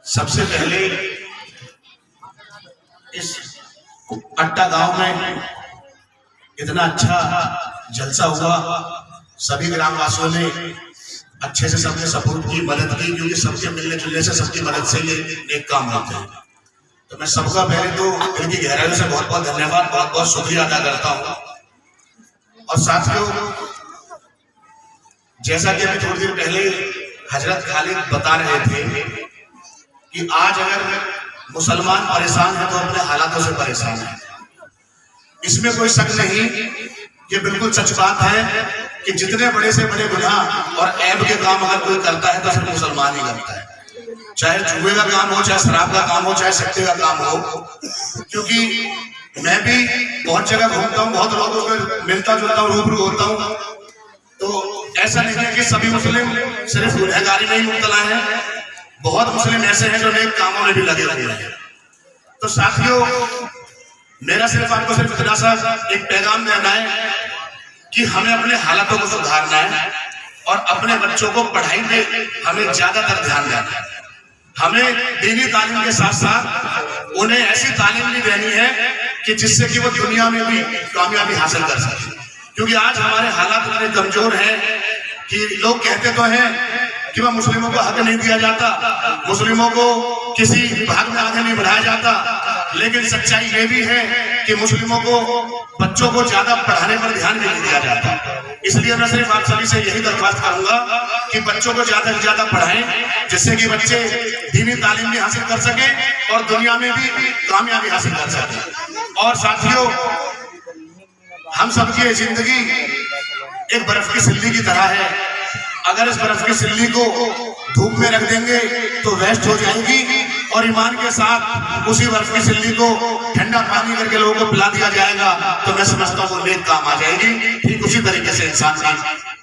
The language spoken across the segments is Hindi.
सबसे पहले इस अट्टा गांव में इतना अच्छा जलसा हुआ, सभी ग्रामवासियों ने अच्छे से सबने सपोर्ट की, मदद की, क्योंकि सबके मिलने जुलने से, सबकी मदद से ये एक काम होते हैं। तो मैं सबका पहले तो दिल की गहराइयों से बहुत बहुत धन्यवाद, बहुत बहुत शुक्रिया अदा करता हूँ। और साथियों, जैसा कि अभी थोड़ी देर पहले हजरत खालिद बता रहे थे कि आज अगर मुसलमान परेशान है तो अपने हालातों से परेशान है, इसमें कोई शक नहीं। ये बिल्कुल सच बात है कि जितने बड़े से बड़े गुनाह और ऐब के काम अगर कोई करता है तो सिर्फ मुसलमान ही करता है, चाहे जुए का काम हो, चाहे शराब का काम हो, चाहे सट्टे का काम हो। क्योंकि मैं भी बहुत जगह घूमता हूँ, बहुत लोगों को मिलता जुलता हूँ, रूबरू होता हूँ, तो ऐसा नहीं है कि सभी मुस्लिम सिर्फ गुनहगारी में ही मुब्तला है, बहुत मुस्लिम ऐसे हैं जो नेक कामों में भी लगे हुए हैं। तो साथियों, मेरा सिर्फ आपको सिर्फ इतना सा एक पैगाम देना है कि हमें अपने हालातों को सुधारना है और अपने बच्चों को पढ़ाई में हमें ज्यादातर ध्यान देना है। हमें दीनी तालीम के साथ साथ उन्हें ऐसी तालीम भी देनी है कि जिससे कि वो दुनिया में भी कामयाबी हासिल कर सके। क्योंकि आज हमारे हालात इतने कमजोर हैं कि लोग कहते तो हैं कि वह मुस्लिमों को हक नहीं दिया जाता, मुस्लिमों को किसी भाग में आगे नहीं बढ़ाया जाता, लेकिन सच्चाई ये भी है कि मुस्लिमों को बच्चों को ज्यादा पढ़ाने पर ध्यान भी नहीं दिया जाता। इसलिए मैं सिर्फ आप सभी से यही दरख्वास्त करूंगा कि बच्चों को ज्यादा से ज्यादा पढ़ाएं, जिससे कि बच्चे दीनी तालीम भी हासिल कर सके और दुनिया में भी कामयाबी हासिल कर सके। और साथियों, हम सबकी जिंदगी एक बर्फ की सिल्ली की तरह है। अगर इस बर्फ की सिल्ली को धूप में रख देंगे तो वेस्ट हो जाएगी, और ईमान के साथ उसी बर्फ की सिल्ली को ठंडा पानी करके लोगों को पिला दिया जाएगा तो मैं समझता हूँ वो नेक काम आ जाएगी। ठीक उसी तरीके से इंसान की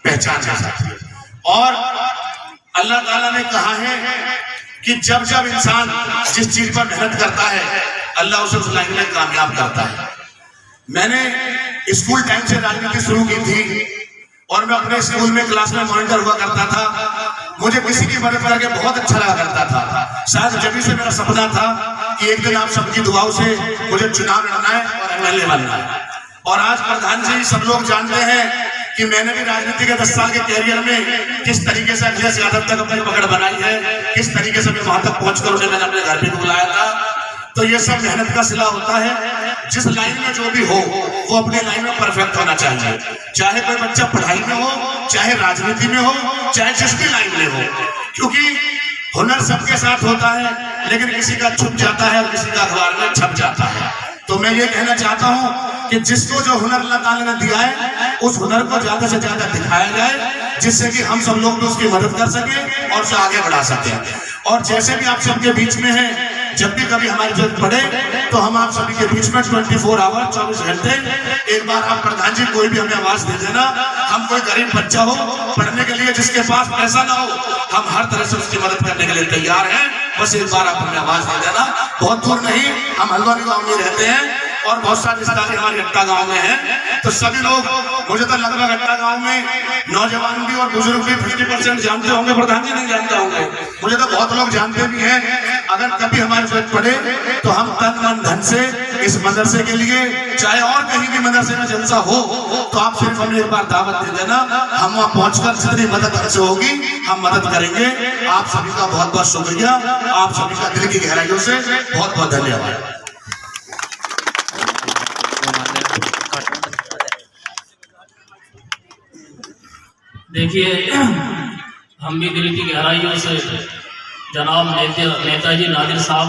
पहचान है साथियों। और अल्लाह ताला ने कहा है कि जब जब इंसान जिस चीज पर मेहनत करता है, अल्लाह उसे उस लाइन में कामयाब करता है। मैंने स्कूल टाइम से राजनीति शुरू की थी और मैं अपने स्कूल में क्लास में मॉनिटर हुआ करता था। मुझे किसी की मदद करके बहुत अच्छा लगा करता था। शायद जब से मेरा सपना था कि एक दिन आप सबकी दुआओं से मुझे चुनाव लड़ना है और एमएलए बनना है। और आज प्रधान जी सब लोग जानते हैं कि मैंने भी राजनीति के 10 साल के कैरियर में किस तरीके से अखिलेश यादव तक अपनी पकड़ बनाई है, किस तरीके से मैं वहां तक पहुंचकर उन्हें मैंने अपने घर पे बुलाया था। तो ये सब मेहनत का सिला होता है। जिस लाइन में जो भी हो वो अपनी लाइन में परफेक्ट होना चाहिए, चाहे कोई बच्चा पढ़ाई में हो, चाहे राजनीति में हो, चाहे जिस भी लाइन में हो। क्योंकि हुनर सबके साथ होता है, लेकिन किसी का छुप जाता है और किसी का अखबार में छप जाता है। तो मैं ये कहना चाहता हूँ कि जिसको जो हुनर अल्लाह ताला ने दिया है उस हुनर को ज्यादा से ज्यादा दिखाया जाए, जिससे कि हम सब लोग भी उसकी मदद कर सके और उसे आगे बढ़ा सके। और जैसे भी आप सबके बीच में है, जब भी कभी हमारी जरूरत पड़े तो हम आप सभी के बीच में 24 आवर 24 घंटे एक बार आप प्रधान जी कोई भी हमें आवाज दे देना। हम कोई गरीब बच्चा हो पढ़ने के लिए, जिसके पास पैसा ना हो, हम हर तरह से उसकी मदद करने के लिए तैयार हैं। बस एक बार आप हमें आवाज दे देना। बहुत दूर नहीं, हम हल्द्वानी गाँव में रहते हैं और बहुत सारे रिश्तेदार हमारे अट्टा गाँव में हैं। तो सभी लोग, मुझे तो लगभग अट्टा गाँव में नौजवान भी और बुजुर्ग भी 50% जानते होंगे, प्रधान जी नहीं जानते होंगे, मुझे तो बहुत लोग जानते भी हैं। अगर कभी हमारी जरूरत पड़े तो हम तन मन धन से इस मदरसे के लिए, चाहे और कहीं भी मदरसे में जलसा हो, तो आप सिर्फ हमें एक बार दावत दे देना। हम वहां पहुंचकर जितनी मदद हमसे होगी हम मदद करेंगे। आप सभी का बहुत बहुत शुक्रिया, आप सभी का दिल की गहराइयों से बहुत बहुत धन्यवाद। देखिए, हम भी दिल की गहराइयों से जनाब नेताजी नादिर साहब